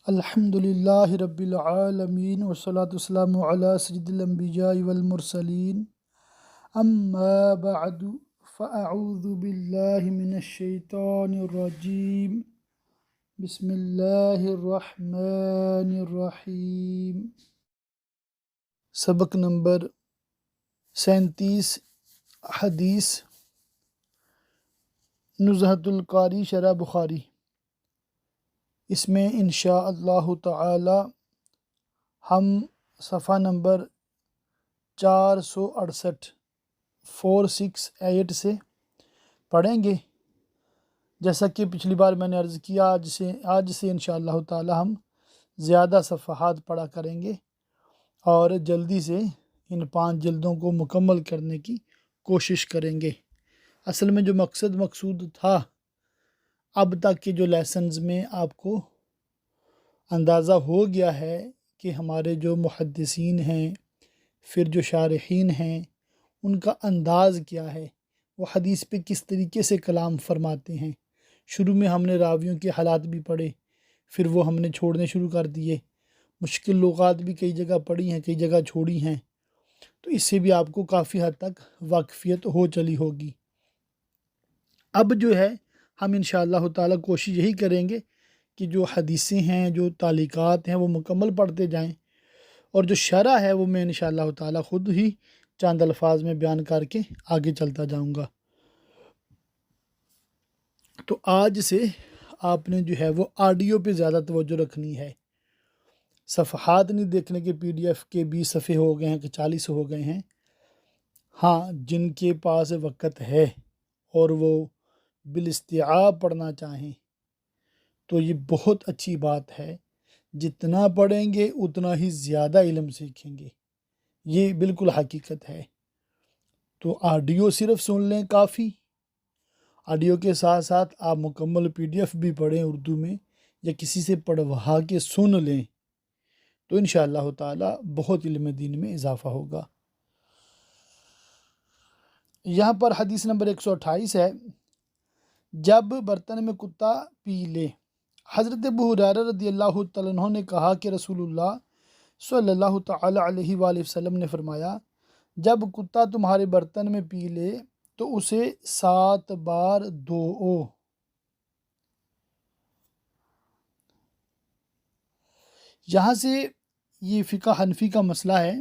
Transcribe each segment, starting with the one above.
الحمدللہ رب العالمین والصلاة والسلام علی سید الانبیاء والمرسلین اما بعد فاعوذ باللہ من الشیطان الرجیم بسم اللہ الرحمن الرحیم۔ سبق نمبر 37 حدیث نزہۃ القاری شرح بخاری۔ اس میں انشاء اللہ تعالی ہم صفحہ نمبر 468 468 سے پڑھیں گے۔ جیسا کہ پچھلی بار میں نے عرض کیا، آج سے انشاء اللہ تعالی ہم زیادہ صفحات پڑھا کریں گے اور جلدی سے ان 5 جلدوں کو مکمل کرنے کی کوشش کریں گے۔ اصل میں جو مقصود تھا، اب تک کے جو لیسنز میں آپ کو اندازہ ہو گیا ہے کہ ہمارے جو محدثین ہیں، پھر جو شارحین ہیں، ان کا انداز کیا ہے، وہ حدیث پہ کس طریقے سے کلام فرماتے ہیں۔ شروع میں ہم نے راویوں کے حالات بھی پڑھے، پھر وہ ہم نے چھوڑنے شروع کر دیے۔ مشکل لغات بھی کئی جگہ پڑھی ہیں، کئی جگہ چھوڑی ہیں، تو اس سے بھی آپ کو کافی حد تک واقفیت ہو چلی ہوگی۔ اب جو ہے ہم انشاءاللہ تعالی کوشش یہی کریں گے کہ جو حدیثیں ہیں، جو تعلیقات ہیں، وہ مکمل پڑھتے جائیں، اور جو شرح ہے وہ میں انشاءاللہ تعالی خود ہی چند الفاظ میں بیان کر کے آگے چلتا جاؤں گا۔ تو آج سے آپ نے جو ہے وہ آڈیو پہ زیادہ توجہ رکھنی ہے۔ صفحات نہیں دیکھنے کے PDF کے 20 صفحے ہو گئے ہیں کہ 40 ہو گئے ہیں۔ ہاں، جن کے پاس وقت ہے اور وہ بالاستیعاب پڑھنا چاہیں تو یہ بہت اچھی بات ہے۔ جتنا پڑھیں گے اتنا ہی زیادہ علم سیکھیں گے، یہ بالکل حقیقت ہے۔ تو آڈیو صرف سن لیں کافی، آڈیو کے ساتھ ساتھ آپ مکمل PDF بھی پڑھیں اردو میں، یا کسی سے پڑھوا کے سن لیں، تو انشاءاللہ تعالی بہت علم دین میں اضافہ ہوگا۔ یہاں پر حدیث نمبر 128 ہے، جب برتن میں کتا پی لے۔ حضرت ابو ہریرہ رضی اللہ تعالیٰ عنہ نے کہا کہ رسول اللہ صلی اللہ تعالی علیہ وآلہ وسلم نے فرمایا، جب کتا تمہارے برتن میں پی لے تو اسے 7 بار دھوؤ۔ یہاں سے یہ فقہ حنفی کا مسئلہ ہے۔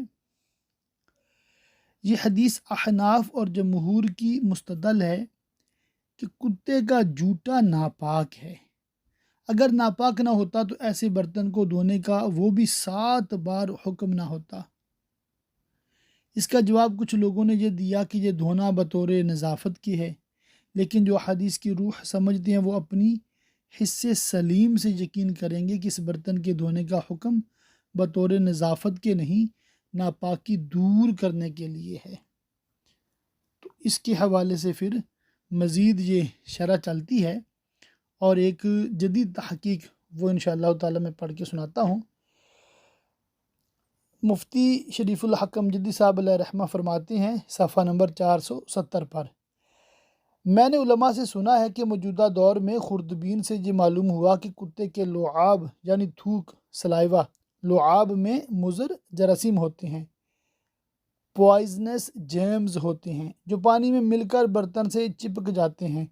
یہ حدیث احناف اور جمہور کی مستدل ہے کہ کتے کا جوتا ناپاک ہے۔ اگر ناپاک نہ ہوتا تو ایسے برتن کو دھونے کا وہ بھی 7 بار حکم نہ ہوتا۔ اس کا جواب کچھ لوگوں نے یہ دیا کہ یہ دھونا بطور نظافت کی ہے، لیکن جو حدیث کی روح سمجھتے ہیں وہ اپنی حس سلیم سے یقین کریں گے کہ اس برتن کے دھونے کا حکم بطور نظافت کے نہیں، ناپاکی دور کرنے کے لیے ہے۔ تو اس کے حوالے سے پھر مزید یہ شرح چلتی ہے، اور ایک جدید تحقیق وہ انشاءاللہ تعالی میں پڑھ کے سناتا ہوں۔ مفتی شریف الحق امجدی صاحب علیہ رحمہ فرماتے ہیں صفحہ نمبر 470 پر، میں نے علماء سے سنا ہے کہ موجودہ دور میں خوردبین سے یہ معلوم ہوا کہ کتے کے لعاب یعنی تھوک سلائیوا، لعاب میں مضر جراثیم ہوتے ہیں، پوائزنس جیمز ہوتے ہیں جو پانی میں مل کر برتن سے چپک جاتے ہیں۔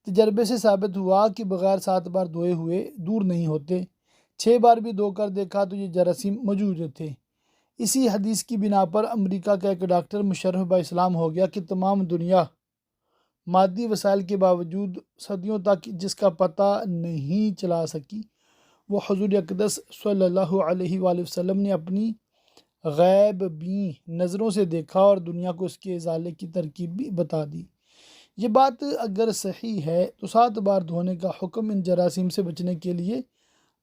تجربے سے ثابت ہوا کہ بغیر 7 بار دھوئے ہوئے دور نہیں ہوتے۔ 6 بار بھی دھو کر دیکھا تو یہ جراثیم موجود تھے۔ اسی حدیث کی بنا پر امریکہ کا ایک ڈاکٹر مشرف با اسلام ہو گیا کہ تمام دنیا مادی وسائل کے باوجود صدیوں تک جس کا پتہ نہیں چلا سکی، وہ حضور اقدس صلی اللہ علیہ وآلہ وسلم نے اپنی غیب بین نظروں سے دیکھا اور دنیا کو اس کے ازالے کی ترکیب بھی بتا دی۔ یہ بات اگر صحیح ہے تو 7 بار دھونے کا حکم ان جراثیم سے بچنے کے لیے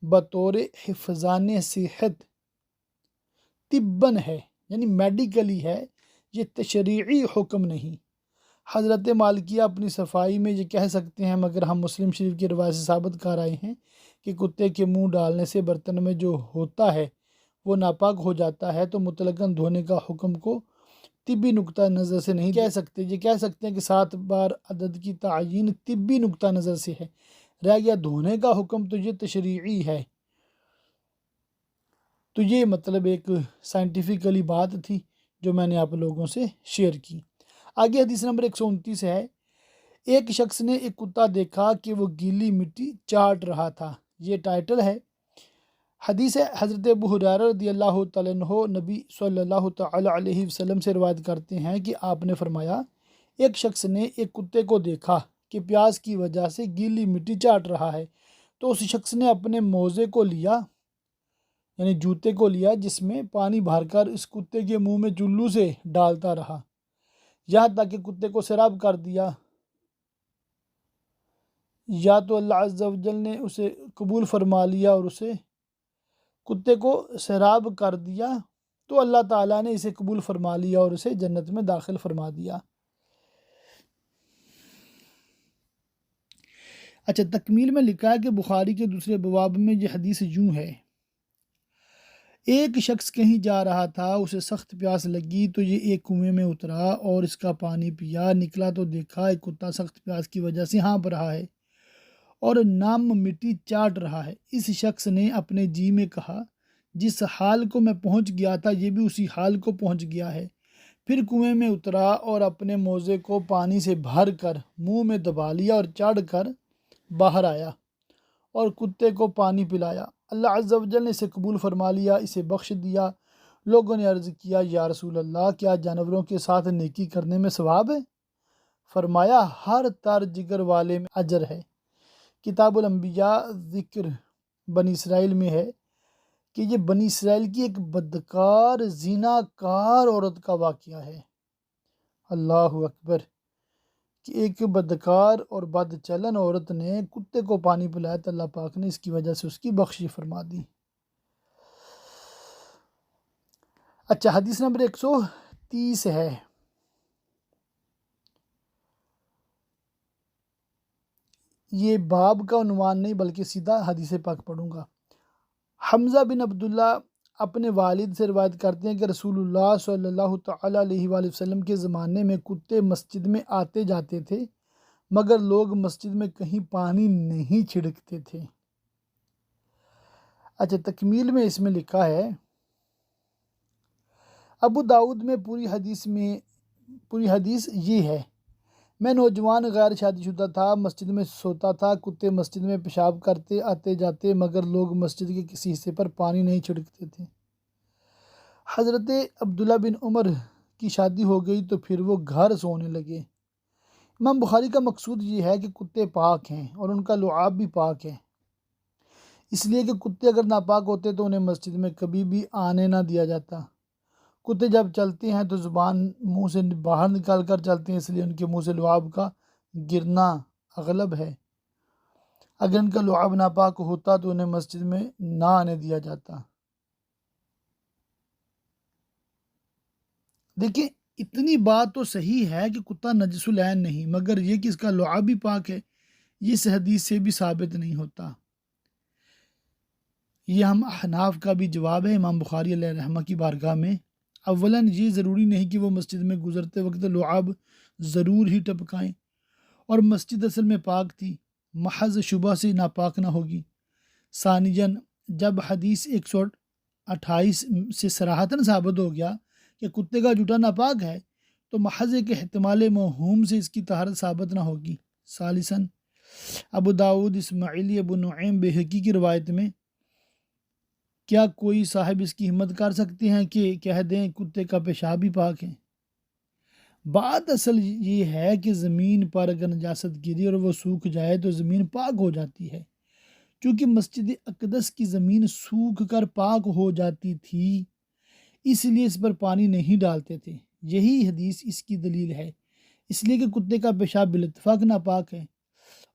بطور حفظان صحت طباً ہے، یعنی میڈیکلی ہے، یہ تشریعی حکم نہیں۔ حضرت مالکیہ اپنی صفائی میں یہ کہہ سکتے ہیں، مگر ہم مسلم شریف کی روایت سے ثابت کر آئے ہیں کہ کتے کے منہ ڈالنے سے برتن میں جو ہوتا ہے وہ ناپاک ہو جاتا ہے، تو مطلقاً دھونے کا حکم کو طبی نقطہ نظر سے نہیں کہہ سکتے۔ یہ کہہ سکتے ہیں کہ 7 بار عدد کی تعیین طبی نقطہ نظر سے ہے، رہ گیا دھونے کا حکم تو یہ تشریعی ہے۔ تو یہ مطلب ایک سائنٹیفکلی بات تھی جو میں نے آپ لوگوں سے شیئر کی۔ آگے حدیث نمبر 129 ہے، ایک شخص نے ایک کتا دیکھا کہ وہ گیلی مٹی چاٹ رہا تھا۔ یہ ٹائٹل ہے۔ حدیث ہے، حضرت ابو ہریرہ رضی اللہ تعالیٰ عنہ نبی صلی اللہ تعالیٰ علیہ وسلم سے روایت کرتے ہیں کہ آپ نے فرمایا، ایک شخص نے ایک کتے کو دیکھا کہ پیاس کی وجہ سے گیلی مٹی چاٹ رہا ہے، تو اس شخص نے اپنے موزے کو لیا، یعنی جوتے کو لیا، جس میں پانی بھر کر اس کتے کے منہ میں چلو سے ڈالتا رہا، یہاں تک کہ کتے کو سیراب کر دیا۔ یا تو اللہ عز و جل نے اسے قبول فرما لیا اور اسے کتے کو سیراب کر دیا، تو اللہ تعالیٰ نے اسے قبول فرما لیا اور اسے جنت میں داخل فرما دیا۔ اچھا، تکمیل میں لکھا ہے کہ بخاری کے دوسرے بواب میں یہ حدیث یوں ہے، ایک شخص کہیں جا رہا تھا، اسے سخت پیاس لگی تو یہ ایک کنویں میں اترا اور اس کا پانی پیا، نکلا تو دیکھا ایک کتا سخت پیاس کی وجہ سے ہانپ رہا ہے اور نم مٹی چاٹ رہا ہے۔ اس شخص نے اپنے جی میں کہا، جس حال کو میں پہنچ گیا تھا یہ بھی اسی حال کو پہنچ گیا ہے۔ پھر کنویں میں اترا اور اپنے موزے کو پانی سے بھر کر منہ میں دبا لیا اور چڑھ کر باہر آیا اور کتے کو پانی پلایا۔ اللہ عز و جل نے اسے قبول فرما لیا، اسے بخش دیا۔ لوگوں نے عرض کیا، یا رسول اللہ، کیا جانوروں کے ساتھ نیکی کرنے میں ثواب ہے؟ فرمایا، ہر تر جگر والے میں اجر ہے۔ کتاب الانبیاء ذکر بنی اسرائیل میں ہے کہ یہ بنی اسرائیل کی ایک بدکار زیناکار عورت کا واقعہ ہے۔ اللہ اکبر، کہ ایک بدکار اور بد چلن عورت نے کتے کو پانی پلایا تو اللہ پاک نے اس کی وجہ سے اس کی بخشی فرما دی۔ اچھا، حدیث نمبر 130 ہے، یہ باب کا عنوان نہیں بلکہ سیدھا حدیث پاک پڑھوں گا۔ حمزہ بن عبداللہ اپنے والد سے روایت کرتے ہیں کہ رسول اللہ صلی اللہ تعالیٰ علیہ وآلہ وسلم کے زمانے میں کتے مسجد میں آتے جاتے تھے، مگر لوگ مسجد میں کہیں پانی نہیں چھڑکتے تھے۔ اچھا، تکمیل میں اس میں لکھا ہے، ابو داؤد میں پوری حدیث یہ ہے، میں نوجوان غیر شادی شدہ تھا، مسجد میں سوتا تھا، کتے مسجد میں پیشاب کرتے آتے جاتے، مگر لوگ مسجد کے کسی حصے پر پانی نہیں چھڑکتے تھے۔ حضرت عبداللہ بن عمر کی شادی ہو گئی تو پھر وہ گھر سونے لگے۔ امام بخاری کا مقصود یہ ہے کہ کتے پاک ہیں اور ان کا لعاب بھی پاک ہے، اس لیے کہ کتے اگر ناپاک ہوتے تو انہیں مسجد میں کبھی بھی آنے نہ دیا جاتا۔ کتے جب چلتے ہیں تو زبان منہ سے باہر نکال کر چلتے ہیں، اس لیے ان کے منہ سے لعاب کا گرنا اغلب ہے۔ اگر ان کا لعاب ناپاک ہوتا تو انہیں مسجد میں نہ آنے دیا جاتا۔ دیکھیں، اتنی بات تو صحیح ہے کہ کتا نجس العین نہیں، مگر یہ کہ اس کا لعاب بھی پاک ہے، یہ اس حدیث سے بھی ثابت نہیں ہوتا۔ یہ ہم احناف کا بھی جواب ہے امام بخاری علیہ رحمہ کی بارگاہ میں۔ اولاً یہ ضروری نہیں کہ وہ مسجد میں گزرتے وقت لعاب ضرور ہی ٹپکائیں، اور مسجد اصل میں پاک تھی، محض شبہ سے ناپاک نہ ہوگی۔ ثانیاً، جب حدیث 128 سے صراحتاً ثابت ہو گیا کہ کتے کا جوتا ناپاک ہے تو محض ایک احتمال موہوم سے اس کی طہارت ثابت نہ ہوگی۔ ثالثاً، ابو داؤد اسماعیلی ابو نعیم بہقی کی روایت میں، کیا کوئی صاحب اس کی ہمت کر سکتے ہیں کہ کہہ دیں کتے کا پیشاب بھی پاک ہے؟ بات اصل یہ ہے کہ زمین پر اگر نجاست گری اور وہ سوکھ جائے تو زمین پاک ہو جاتی ہے۔ چونکہ مسجد اقدس کی زمین سوکھ کر پاک ہو جاتی تھی، اس لیے اس پر پانی نہیں ڈالتے تھے۔ یہی حدیث اس کی دلیل ہے، اس لیے کہ کتے کا پیشاب بالاتفاق ناپاک ہے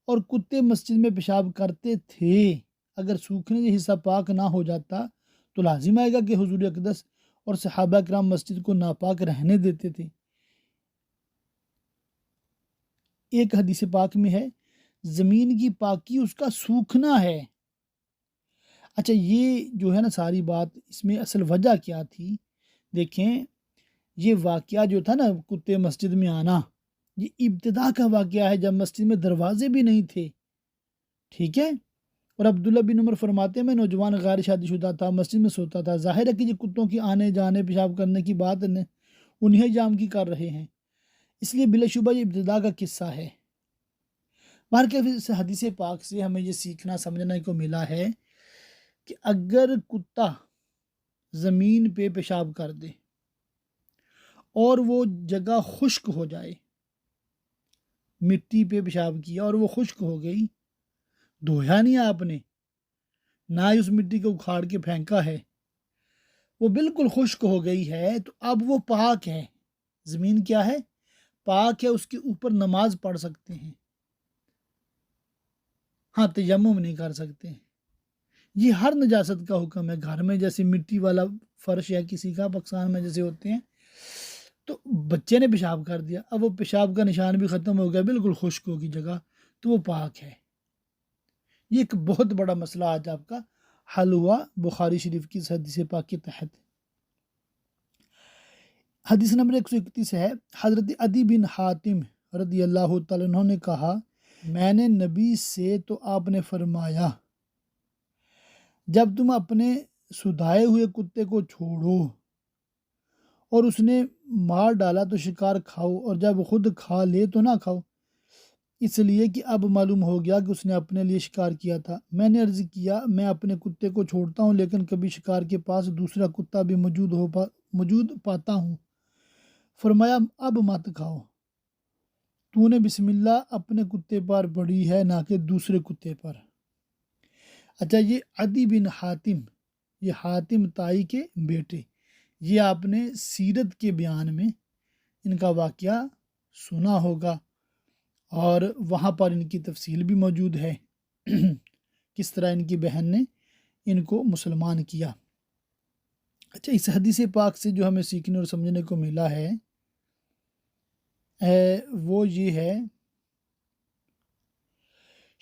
اور کتے مسجد میں پیشاب کرتے تھے۔ اگر سوکھنے سے حصہ پاک نہ ہو جاتا تو لازم آئے گا کہ حضور اقدس اور صحابہ کرام مسجد کو ناپاک رہنے دیتے تھے۔ ایک حدیث پاک میں ہے، زمین کی پاکی اس کا سوکھنا ہے۔ اچھا، یہ جو ہے نا ساری بات، اس میں اصل وجہ کیا تھی؟ دیکھیں، یہ واقعہ جو تھا نا کتے مسجد میں آنا، یہ ابتدا کا واقعہ ہے جب مسجد میں دروازے بھی نہیں تھے، ٹھیک ہے؟ اور عبداللہ بن عمر فرماتے ہیں میں نوجوان غیر شادی شدہ تھا، مسجد میں سوتا تھا، ظاہر ہے کہ یہ کتوں کی آنے جانے پیشاب کرنے کی بات انہیں جام کی کر رہے ہیں، اس لیے بلا شبہ یہ ابتدا کا قصہ ہے۔ اس حدیث پاک سے ہمیں یہ سیکھنا سمجھنے کو ملا ہے کہ اگر کتا زمین پہ پیشاب کر دے اور وہ جگہ خشک ہو جائے، مٹی پہ پیشاب کیا اور وہ خشک ہو گئی، دھویا نہیں آپ نے، نہ ہی اس مٹی کو اکھاڑ کے پھینکا ہے، وہ بالکل خشک ہو گئی ہے، تو اب وہ پاک ہے۔ زمین کیا ہے؟ پاک ہے، اس کے اوپر نماز پڑھ سکتے ہیں، ہاں تیمم نہیں کر سکتے۔ یہ ہر نجاست کا حکم ہے۔ گھر میں جیسے مٹی والا فرش یا کسی کا پاکستان میں جیسے ہوتے ہیں، تو بچے نے پیشاب کر دیا، اب وہ پیشاب کا نشان بھی ختم ہو گیا، بالکل خشک ہوگی جگہ، تو وہ پاک ہے۔ یہ ایک بہت بڑا مسئلہ آج آپ کا حل ہوا بخاری شریف کی حدیث پاک کے تحت۔ حدیث نمبر 131 ہے، حضرت عدی بن حاتم رضی اللہ تعالیٰ عنہ نے کہا میں نے نبی سے تو آپ نے فرمایا جب تم اپنے سدھائے ہوئے کتے کو چھوڑو اور اس نے مار ڈالا تو شکار کھاؤ، اور جب خود کھا لے تو نہ کھاؤ، اس لیے کہ اب معلوم ہو گیا کہ اس نے اپنے لیے شکار کیا تھا۔ میں نے عرض کیا میں اپنے کتے کو چھوڑتا ہوں لیکن کبھی شکار کے پاس دوسرا کتا بھی موجود پاتا ہوں۔ فرمایا اب مت کھاؤ، تو نے بسم اللہ اپنے کتے پر پڑھی ہے نہ کہ دوسرے کتے پر۔ اچھا، یہ عدی بن حاتم، یہ حاتم تائی کے بیٹے، یہ آپ نے سیرت کے بیان میں ان کا واقعہ سنا ہوگا، اور وہاں پر ان کی تفصیل بھی موجود ہے کس طرح ان کی بہن نے ان کو مسلمان کیا۔ اچھا، اس حدیث پاک سے جو ہمیں سیکھنے اور سمجھنے کو ملا ہے وہ یہ ہے،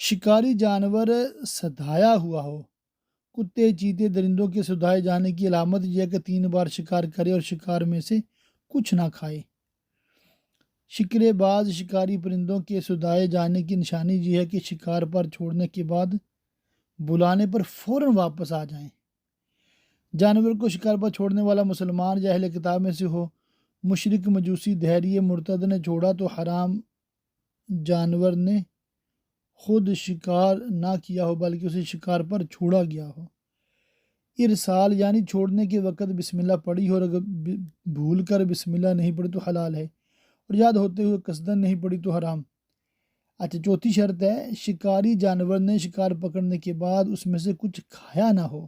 شکاری جانور سدھایا ہوا ہو، کتے چیتے درندوں کے سدھائے جانے کی علامت یہ ہے کہ 3 بار شکار کرے اور شکار میں سے کچھ نہ کھائے۔ شکرے باز شکاری پرندوں کے سدھائے جانے کی نشانی یہ ہے کہ شکار پر چھوڑنے کے بعد بلانے پر فوراً واپس آ جائیں۔ جانور کو شکار پر چھوڑنے والا مسلمان یا اہل کتاب میں سے ہو، مشرک مجوسی دہریے مرتد نے چھوڑا تو حرام جانور نے خود شکار نہ کیا ہو بلکہ اسے شکار پر چھوڑا گیا ہو۔ ارسال یعنی چھوڑنے کے وقت بسم اللہ پڑھی ہو، اور اگر بھول کر بسم اللہ نہیں پڑھی تو حلال ہے، اور یاد ہوتے ہوئے قصدن نہیں پڑھی تو حرام۔ اچھا، چوتھی شرط ہے شکاری جانور نے شکار پکڑنے کے بعد اس میں سے کچھ کھایا نہ ہو۔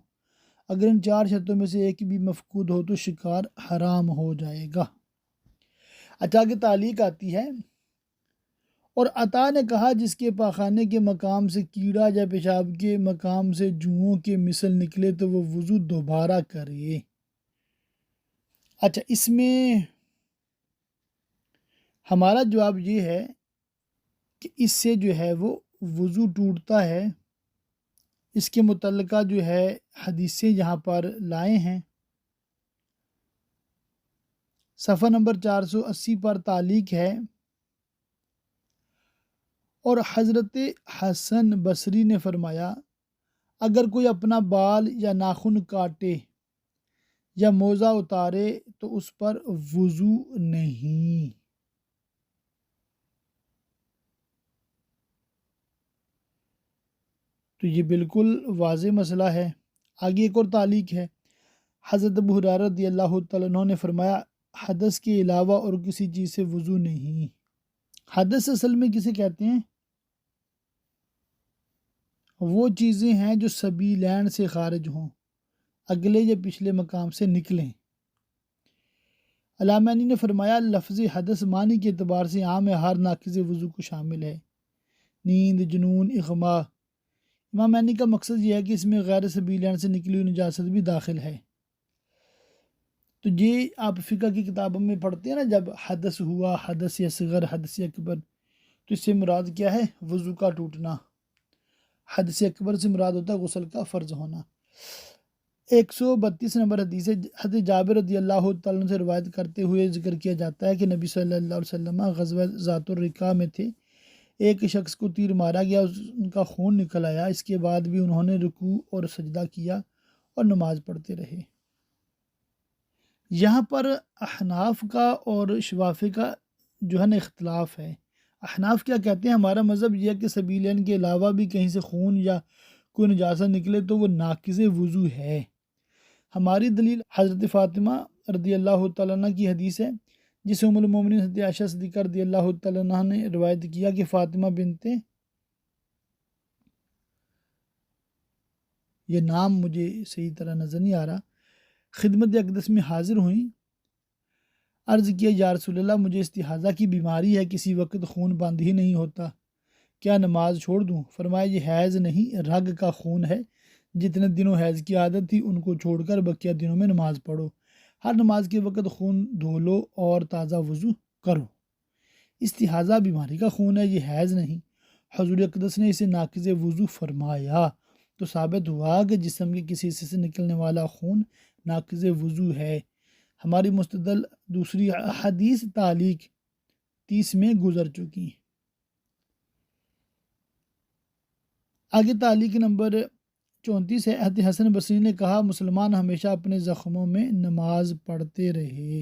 اگر ان 4 شرطوں میں سے ایک بھی مفقود ہو تو شکار حرام ہو جائے گا۔ اچھا، آگے تعلیق آتی ہے، اور عطا نے کہا جس کے پاخانے کے مقام سے کیڑا یا پیشاب کے مقام سے جوؤں کے مثل نکلے تو وہ وضو دوبارہ کرے۔ اچھا، اس میں ہمارا جواب یہ ہے کہ اس سے جو ہے وہ وضو ٹوٹتا ہے۔ اس کے متعلقہ جو ہے حدیثیں یہاں پر لائے ہیں، صفحہ نمبر 480 پر تعلیق ہے، اور حضرت حسن بصری نے فرمایا اگر کوئی اپنا بال یا ناخن کاٹے یا موزہ اتارے تو اس پر وضو نہیں۔ تو یہ بالکل واضح مسئلہ ہے۔ آگے ایک اور تعلیق ہے، حضرت ابو ہریرہ رضی اللہ تعالیٰ عنہ نے فرمایا حدث کے علاوہ اور کسی چیز سے وضو نہیں۔ حدث اصل میں کسے کہتے ہیں؟ وہ چیزیں ہیں جو سبیلین سے خارج ہوں، اگلے یا پچھلے مقام سے نکلیں۔ علامانی نے فرمایا لفظ حدث معنی کے اعتبار سے عام ہے، ہر ناقض وضو کو شامل ہے، نیند، جنون، اغما۔ امام معنی کا مقصد یہ ہے کہ اس میں غیر سبیلین سے نکلی ہوئی نجاست بھی داخل ہے۔ تو یہ آپ فقہ کی کتابوں میں پڑھتے ہیں نا، جب حدث ہوا، حدث اصغر، حدث اکبر، تو اس سے مراد کیا ہے؟ وضو کا ٹوٹنا۔ حدث اکبر سے مراد ہوتا ہے غسل کا فرض ہونا۔ 132 نمبر حدیث حضرت جابر رضی اللہ تعالیٰ عنہ سے روایت کرتے ہوئے ذکر کیا جاتا ہے کہ نبی صلی اللہ علیہ وسلم غزوہ ذات الرقاع میں تھے۔ ایک شخص کو تیر مارا گیا، ان کا خون نکل آیا، اس کے بعد بھی انہوں نے رکوع اور سجدہ کیا اور نماز پڑھتے رہے۔ یہاں پر احناف کا اور شوافی کا جو ہے نا اختلاف ہے۔ احناف کیا کہتے ہیں، ہمارا مذہب یہ ہے کہ سبیلین کے علاوہ بھی کہیں سے خون یا کوئی نجاست نکلے تو وہ ناقض وضو ہے۔ ہماری دلیل حضرت فاطمہ رضی اللہ تعالیٰ عنہ کی حدیث ہے، جسے ام المومنین حضرت عائشہ صدیقہ رضی اللہ تعالیٰ عنہ نے روایت کیا کہ فاطمہ بنت، یہ نام مجھے صحیح طرح نظر نہیں آ رہا، خدمت اقدس میں حاضر ہوئیں، عرض کیا یا رسول اللہ مجھے استحاضہ کی بیماری ہے، کسی وقت خون بند ہی نہیں ہوتا، کیا نماز چھوڑ دوں؟ فرمایا یہ حیض نہیں، رگ کا خون ہے، جتنے دنوں حیض کی عادت تھی ان کو چھوڑ کر بقیہ دنوں میں نماز پڑھو، ہر نماز کے وقت خون دھو لو اور تازہ وضو کرو۔ استحاضہ بیماری کا خون ہے، یہ حیض نہیں۔ حضور اقدس نے اسے ناقض وضو فرمایا تو ثابت ہوا کہ جسم کے کسی حصے سے نکلنے والا خون ناقض وضو ہے۔ ہماری مستدل دوسری حدیث تعلیق 30 میں گزر چکی ہیں۔ آگے تعلیق نمبر 34 ہے، حضرت حسن بصری نے کہا مسلمان ہمیشہ اپنے زخموں میں نماز پڑھتے رہے۔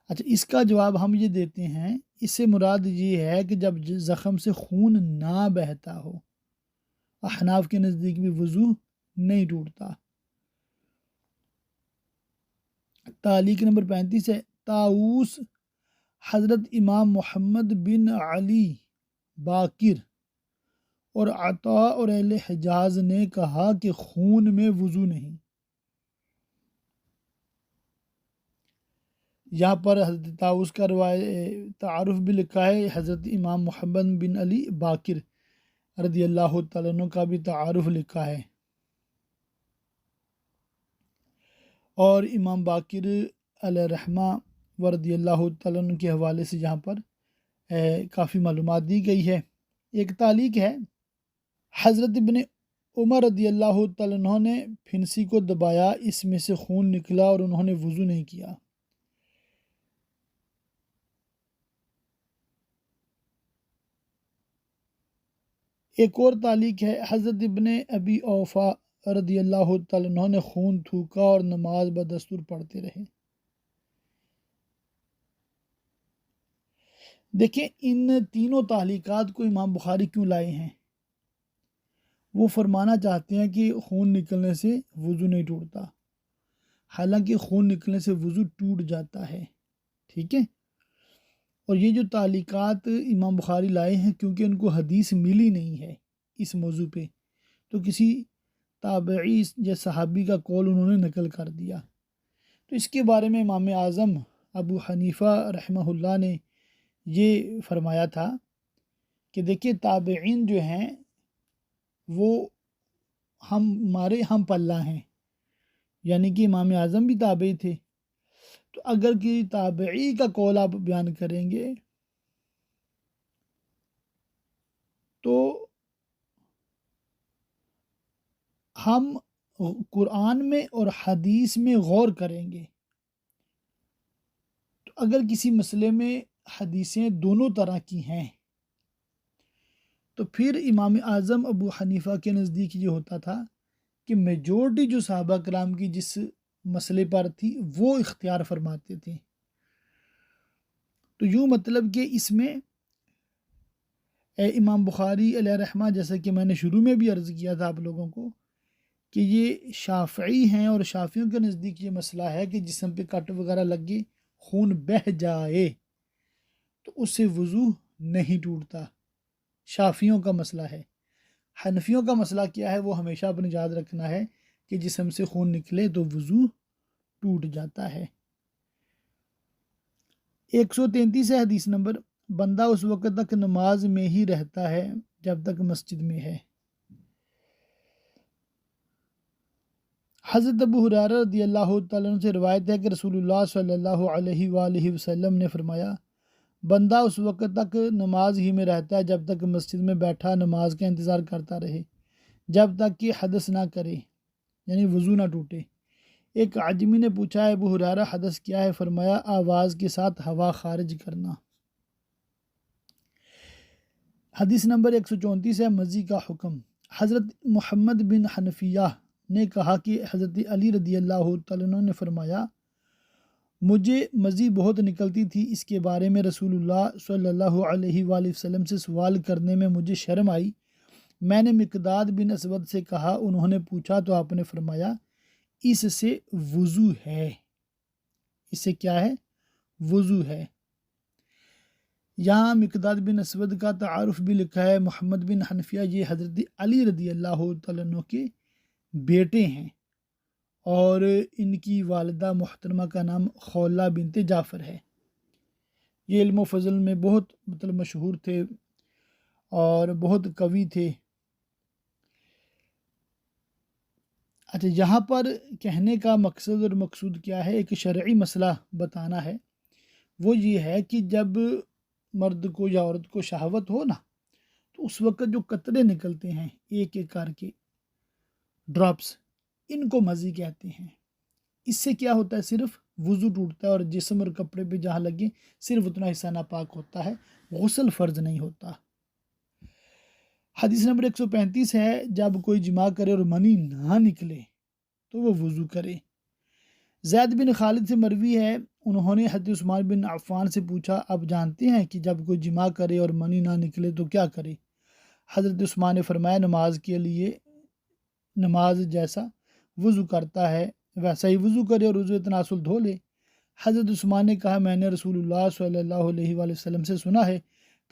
اچھا، اس کا جواب ہم یہ دیتے ہیں، اس سے مراد یہ ہے کہ جب زخم سے خون نہ بہتا ہو، احناف کے نزدیک بھی وضو نہیں ٹوٹتا۔ تعلیق نمبر 35 ہے، طاؤوس حضرت امام محمد بن علی باقر اور عطا اور اہل حجاز نے کہا کہ خون میں وضو نہیں۔ یہاں پر حضرت طاؤوس کا تعارف بھی لکھا ہے، حضرت امام محمد بن علی باقر رضی اللہ تعالیٰ عنہ کا بھی تعارف لکھا ہے، اور امام باقر علیہ رحمہ و رضی اللہ تعالیٰ عنہ کے حوالے سے یہاں پر کافی معلومات دی گئی ہے۔ ایک تعلیق ہے، حضرت ابن عمر رضی اللہ تعالیٰ عنہ نے پھنسی کو دبایا، اس میں سے خون نکلا اور انہوں نے وضو نہیں کیا۔ ایک اور تعلیق ہے، حضرت ابن ابی اوفا رضی اللہ تعالیٰ عنہ نے خون تھوکا اور نماز بدستور پڑھتے رہے۔ دیکھیں ان تینوں تعلیقات کو امام بخاری کیوں لائے ہیں؟ وہ فرمانا چاہتے ہیں کہ خون نکلنے سے وضو نہیں ٹوٹتا، حالانکہ خون نکلنے سے وضو ٹوٹ جاتا ہے، ٹھیک ہے؟ اور یہ جو تعلیقات امام بخاری لائے ہیں کیونکہ ان کو حدیث ملی نہیں ہے اس موضوع پہ، تو کسی تابعی یا صحابی کا قول انہوں نے نقل کر دیا۔ تو اس کے بارے میں امام اعظم ابو حنیفہ رحمہ اللہ نے یہ فرمایا تھا کہ دیکھیے تابعین جو ہیں وہ ہمارے ہم پلہ ہیں، یعنی کہ امام اعظم بھی تابعی تھے، تو اگر کہ تابعی کا قول آپ بیان کریں گے تو ہم قرآن میں اور حدیث میں غور کریں گے۔ تو اگر کسی مسئلے میں حدیثیں دونوں طرح کی ہیں تو پھر امام اعظم ابو حنیفہ کے نزدیک یہ ہوتا تھا کہ میجورٹی جو صحابہ کرام کی جس مسئلے پر تھی وہ اختیار فرماتے تھے۔ تو یوں مطلب کہ اس میں امام بخاری علیہ رحمہ، جیسا کہ میں نے شروع میں بھی عرض کیا تھا آپ لوگوں کو کہ یہ شافعی ہیں، اور شافعیوں کے نزدیک یہ مسئلہ ہے کہ جسم پہ کٹ وغیرہ لگے خون بہہ جائے تو اس سے وضو نہیں ٹوٹتا، شافعیوں کا مسئلہ ہے۔ حنفیوں کا مسئلہ کیا ہے؟ وہ ہمیشہ اپنے یاد رکھنا ہے کہ جسم سے خون نکلے تو وضو ٹوٹ جاتا ہے۔ 133 ہے حدیث نمبر، بندہ اس وقت تک نماز میں ہی رہتا ہے جب تک مسجد میں ہے۔ حضرت ابو ہریرہ رضی اللہ تعالیٰ عنہ سے روایت ہے کہ رسول اللہ صلی اللہ علیہ وآلہ وسلم نے فرمایا، بندہ اس وقت تک نماز ہی میں رہتا ہے جب تک مسجد میں بیٹھا نماز کا انتظار کرتا رہے، جب تک کہ حدث نہ کرے، یعنی وضو نہ ٹوٹے۔ ایک عجمی نے پوچھا، ابو ہریرہ حدث کیا ہے؟ فرمایا آواز کے ساتھ ہوا خارج کرنا۔ حدیث نمبر 134 ہے مزی کا حکم۔ حضرت محمد بن حنفیہ نے کہا کہ حضرت علی رضی اللہ تعالیٰ عنہ نے فرمایا مجھے مزی بہت نکلتی تھی، اس کے بارے میں رسول اللہ صلی اللہ علیہ وآلہ وسلم سے سوال کرنے میں مجھے شرم آئی۔ میں نے مقداد بن اسود سے کہا، انہوں نے پوچھا تو آپ نے فرمایا اس سے وضو ہے۔ اس سے کیا ہے؟ وضو ہے۔ یہاں مقداد بن اسود کا تعارف بھی لکھا ہے۔ محمد بن حنفیہ یہ حضرت علی رضی اللہ تعالیٰ عنہ کے بیٹے ہیں اور ان کی والدہ محترمہ کا نام خولہ بنت جعفر ہے۔ یہ علم و فضل میں بہت مشہور تھے اور بہت قوی تھے۔ اچھا، یہاں پر کہنے کا مقصد اور مقصود کیا ہے؟ ایک شرعی مسئلہ بتانا ہے۔ وہ یہ ہے کہ جب مرد کو یا عورت کو شہوت ہو نا، تو اس وقت جو قطرے نکلتے ہیں ایک ایک کر کے ڈراپس، ان کو مزی کہتے ہیں۔ اس سے کیا ہوتا ہے؟ صرف وضو ٹوٹتا ہے اور جسم اور کپڑے پہ جہاں لگے صرف اتنا حصہ ناپاک ہوتا ہے، غسل فرض نہیں ہوتا۔ حدیث نمبر 135 ہے جب کوئی جماع کرے اور منی نہ نکلے تو وہ وضو کرے۔ زید بن خالد سے مروی ہے، انہوں نے حضرت عثمان بن عفان سے پوچھا آپ جانتے ہیں کہ جب کوئی جماع کرے اور منی نہ نکلے تو کیا کرے؟ حضرت عثمان نے فرمایا نماز کے لیے نماز جیسا وضو کرتا ہے ویسا ہی وضو کرے اور عضو تناسل دھو لے۔ حضرت عثمان نے کہا میں نے رسول اللہ صلی اللہ علیہ وآلہ وسلم سے سنا ہے۔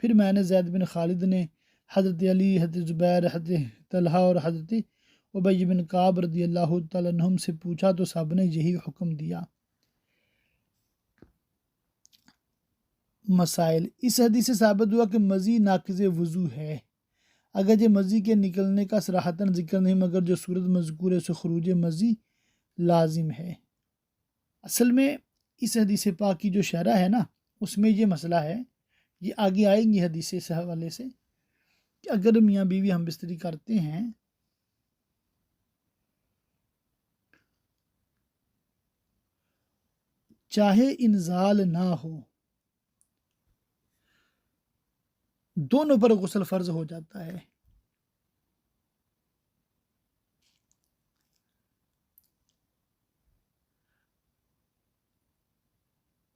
پھر میں نے زید بن خالد نے، حضرت علی، حضرت زبیر، حضرت طلحہ اور حضرت ابی بن کعب رضی اللہ تعالیٰ عنہم سے پوچھا تو سب نے یہی حکم دیا۔ مسائل: اس حدیث سے ثابت ہوا کہ مزی ناقض وضو ہے، اگرچہ مزی کے نکلنے کا صراحتاً ذکر نہیں، مگر جو صورت مذکور ہے اسے خروج مزی لازم ہے۔ اصل میں اس حدیث پاک کی جو شرح ہے نا، اس میں یہ مسئلہ ہے، یہ آگے آئیں گی حدیث سے حوالے سے، کہ اگر میاں بیوی ہم بستری کرتے ہیں چاہے انزال نہ ہو، دونوں پر غسل فرض ہو جاتا ہے۔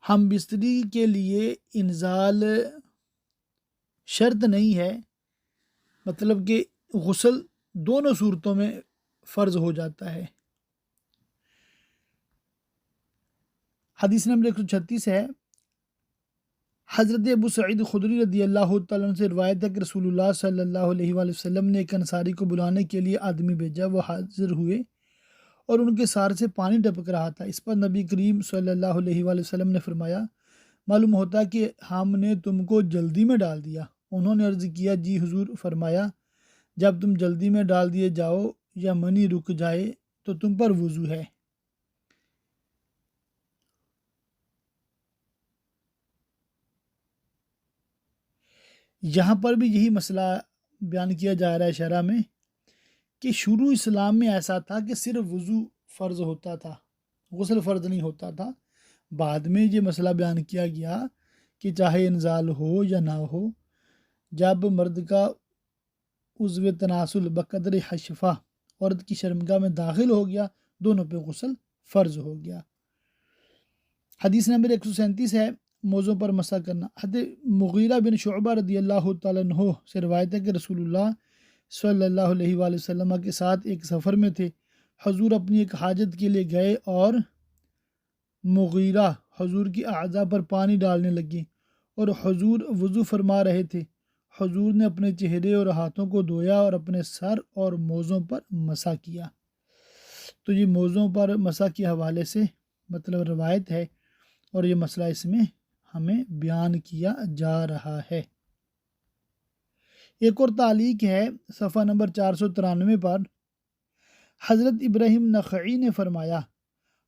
ہم بستری کے لیے انزال شرط نہیں ہے، مطلب کہ غسل دونوں صورتوں میں فرض ہو جاتا ہے۔ حدیث نمبر 136 ہے، حضرت ابو سعید خدری رضی اللہ تعالیٰ عنہ سے روایت ہے کہ رسول اللہ صلی اللہ علیہ وآلہ وسلم نے ایک انصاری کو بلانے کے لیے آدمی بھیجا، وہ حاضر ہوئے اور ان کے سار سے پانی ٹپک رہا تھا۔ اس پر نبی کریم صلی اللہ علیہ وآلہ وسلم نے فرمایا معلوم ہوتا کہ ہم نے تم کو جلدی میں ڈال دیا۔ انہوں نے عرض کیا جی حضور۔ فرمایا جب تم جلدی میں ڈال دیے جاؤ یا منی رک جائے تو تم پر وضو ہے۔ یہاں پر بھی یہی مسئلہ بیان کیا جا رہا ہے شرح میں، کہ شروع اسلام میں ایسا تھا کہ صرف وضو فرض ہوتا تھا، غسل فرض نہیں ہوتا تھا۔ بعد میں یہ مسئلہ بیان کیا گیا کہ چاہے انزال ہو یا نہ ہو، جب مرد کا عضو تناسل بقدر حشفہ عورت کی شرمگاہ میں داخل ہو گیا، دونوں پہ غسل فرض ہو گیا۔ حدیث نمبر 137 ہے، موضوع پر مسح کرنا۔ حضرت مغیرہ بن شعبہ رضی اللہ تعالیٰ عنہ سے روایت ہے کہ رسول اللہ صلی اللہ علیہ وآلہ وسلم کے ساتھ ایک سفر میں تھے۔ حضور اپنی ایک حاجت کے لیے گئے اور مغیرہ حضور کی اعضاء پر پانی ڈالنے لگے اور حضور وضو فرما رہے تھے۔ حضور نے اپنے چہرے اور ہاتھوں کو دھویا اور اپنے سر اور موزوں پر مسح کیا۔ تو یہ موزوں پر مسح کے حوالے سے مطلب روایت ہے اور یہ مسئلہ اس میں ہمیں بیان کیا جا رہا ہے۔ ایک اور تعلیق ہے صفحہ نمبر 493 پر، حضرت ابراہیم نخعی نے فرمایا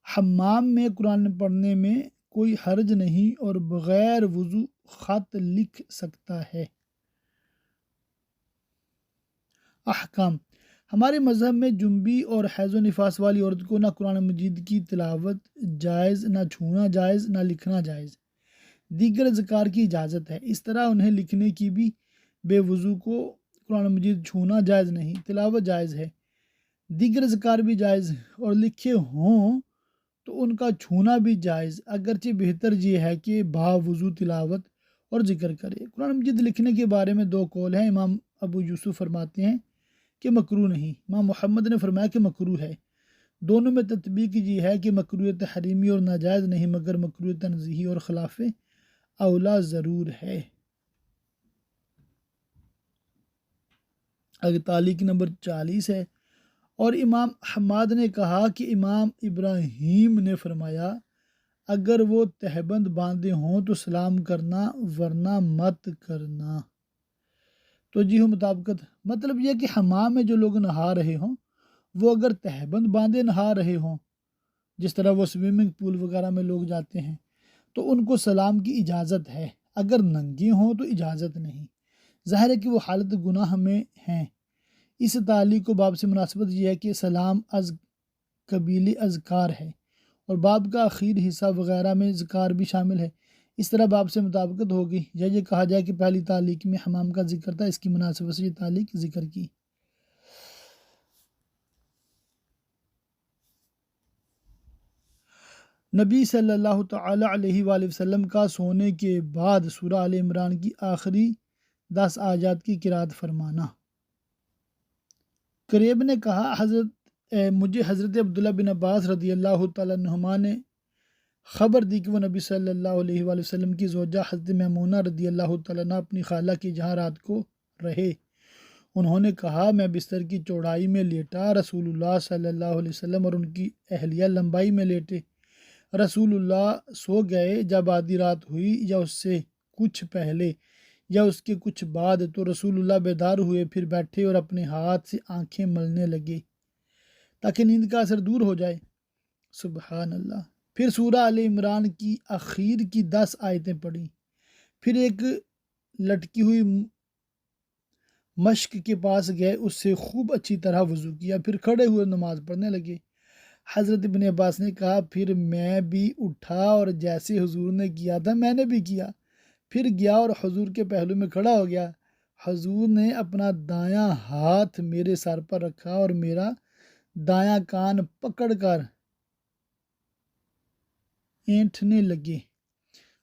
حمام میں قرآن پڑھنے میں کوئی حرج نہیں اور بغیر وضو خط لکھ سکتا ہے۔ احکام: ہمارے مذہب میں جنبی اور حیض و نفاس والی عورت کو نہ قرآن مجید کی تلاوت جائز، نہ چھونا جائز، نہ لکھنا جائز۔ دیگر اذکار کی اجازت ہے، اس طرح انہیں لکھنے کی بھی بے وضو کو قرآن مجید چھونا جائز نہیں، تلاوت جائز ہے، دیگر اذکار بھی جائز اور لکھے ہوں تو ان کا چھونا بھی جائز، اگرچہ بہتر یہ ہے کہ با وضو تلاوت اور ذکر کرے۔ قرآن مجید لکھنے کے بارے میں دو قول ہیں۔ امام ابو یوسف فرماتے ہیں کہ مکروہ نہیں، امام محمد نے فرمایا کہ مکروہ ہے۔ دونوں میں تطبیق یہ ہے کہ مکروہ تحریمی اور ناجائز نہیں، مگر مکروہ تنزیہی اور خلاف اولا ضرور ہے۔ اگر تعلیق نمبر 40 ہے، اور امام حماد نے کہا کہ امام ابراہیم نے فرمایا اگر وہ تہبند باندھے ہوں تو سلام کرنا ورنہ مت کرنا۔ تو جی ہو مطابقت، مطلب یہ کہ حمام میں جو لوگ نہا رہے ہوں وہ اگر تہبند باندھے نہا رہے ہوں، جس طرح وہ سوئمنگ پول وغیرہ میں لوگ جاتے ہیں، تو ان کو سلام کی اجازت ہے، اگر ننگے ہوں تو اجازت نہیں۔ ظاہر ہے کہ وہ حالت گناہ میں ہیں۔ اس تعلیق کو باب سے مناسبت یہ ہے کہ سلام از قبیل اذکار ہے اور باب کا آخر حصہ وغیرہ میں ذکار بھی شامل ہے، اس طرح باب سے مطابقت ہوگی۔ یا یہ کہا جائے کہ پہلی تعلیق میں حمام کا ذکر تھا، اس کی مناسبت سے یہ تعلیق ذکر کی۔ نبی صلی اللہ تعالی علیہ وآلہ وسلم کا سونے کے بعد سورہ آل عمران کی آخری 10 آیات کی قرات فرمانا۔ قریب نے کہا مجھے حضرت عبداللہ بن عباس رضی اللہ تعالیٰ عنہما نے خبر دی کہ وہ نبی صلی اللہ علیہ وآلہ وسلم کی زوجہ حضرت میمونہ رضی اللہ تعالیٰ عنہ اپنی خالہ کی جہاں رات کو رہے۔ انہوں نے کہا میں بستر کی چوڑائی میں لیٹا، رسول اللہ صلی اللہ علیہ وسلم اور ان کی اہلیہ لمبائی میں لیٹے۔ رسول اللہ سو گئے جب آدھی رات ہوئی یا اس سے کچھ پہلے یا اس کے کچھ بعد، تو رسول اللہ بیدار ہوئے، پھر بیٹھے اور اپنے ہاتھ سے آنکھیں ملنے لگے تاکہ نیند کا اثر دور ہو جائے۔ سبحان اللہ۔ پھر سورہ آل عمران کی اخیر کی 10 آیتیں پڑھیں، پھر ایک لٹکی ہوئی مشک کے پاس گئے، اس سے خوب اچھی طرح وضو کیا، پھر کھڑے ہوئے نماز پڑھنے لگے۔ حضرت ابن عباس نے کہا پھر میں بھی اٹھا اور جیسے حضور نے کیا تھا میں نے بھی کیا، پھر گیا اور حضور کے پہلو میں کھڑا ہو گیا۔ حضور نے اپنا دایاں ہاتھ میرے سر پر رکھا اور میرا دایاں کان پکڑ کر اینٹھنے لگے۔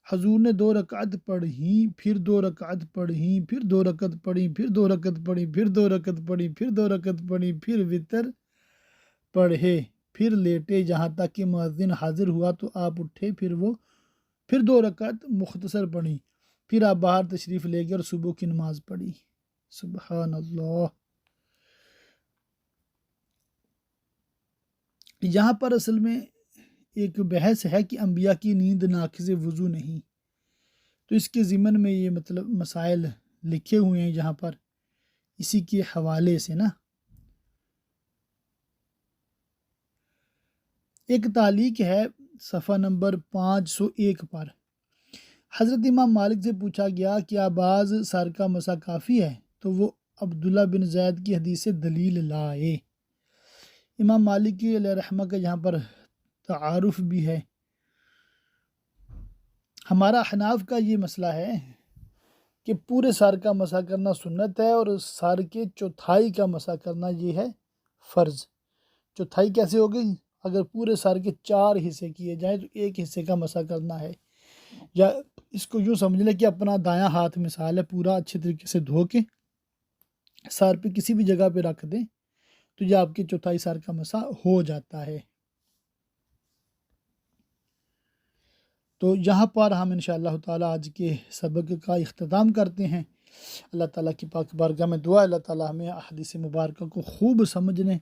حضور نے 2 رکعت پڑھی، پھر 2 رکعت پڑھی، پھر 2 رکعت پڑھی، پھر 2 رکعت پڑھی، پھر 2 رکعت پڑھی، پھر 2 رکعت پڑھی، پھر وتر پڑھے، پھر لیٹے جہاں تک کہ مؤذن حاضر ہوا تو آپ اٹھے، پھر 2 رکعت مختصر پڑھی، پھر آپ باہر تشریف لے گئے اور صبح کی نماز پڑھی۔ سبحان اللہ۔ یہاں پر اصل میں ایک بحث ہے کہ انبیاء کی نیند ناقض وضو نہیں، تو اس کے ضمن میں یہ مطلب مسائل لکھے ہوئے ہیں یہاں پر اسی کے حوالے سے نا۔ ایک تعلیق ہے صفحہ نمبر 501 پر، حضرت امام مالک سے پوچھا گیا کہ بعض سر کا مسح کافی ہے، تو وہ عبداللہ بن زید کی حدیث سے دلیل لائے۔ امام مالک علیہ رحمہ کا یہاں پر تعارف بھی ہے۔ ہمارا احناف کا یہ مسئلہ ہے کہ پورے سر کا مسح کرنا سنت ہے اور سر کے چوتھائی کا مسح کرنا یہ ہے فرض۔ چوتھائی کیسے ہو گئی؟ اگر پورے سر کے 4 حصے کیے جائیں تو 1 حصے کا مسح کرنا ہے، یا اس کو یوں سمجھ لیں کہ اپنا دایاں ہاتھ مثال ہے پورا اچھے طریقے سے دھو کے سر پہ کسی بھی جگہ پہ رکھ دیں تو یہ آپ کے چوتھائی سر کا مسح ہو جاتا ہے۔ تو یہاں پر ہم انشاءاللہ تعالیٰ آج کے سبق کا اختتام کرتے ہیں۔ اللہ تعالیٰ کی پاک بارگاہ میں دعا اللہ تعالیٰ ہمیں احادیث مبارکہ کو خوب سمجھنے،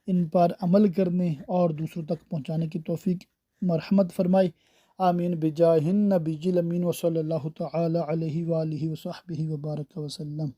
ان پر عمل کرنے اور دوسروں تک پہنچانے کی توفیق مرحمت فرمائے۔ آمین بجاہ النبی الامین وصلی اللہ تعالیٰ علیہ وآلہ وصحبہ وبارک وسلم۔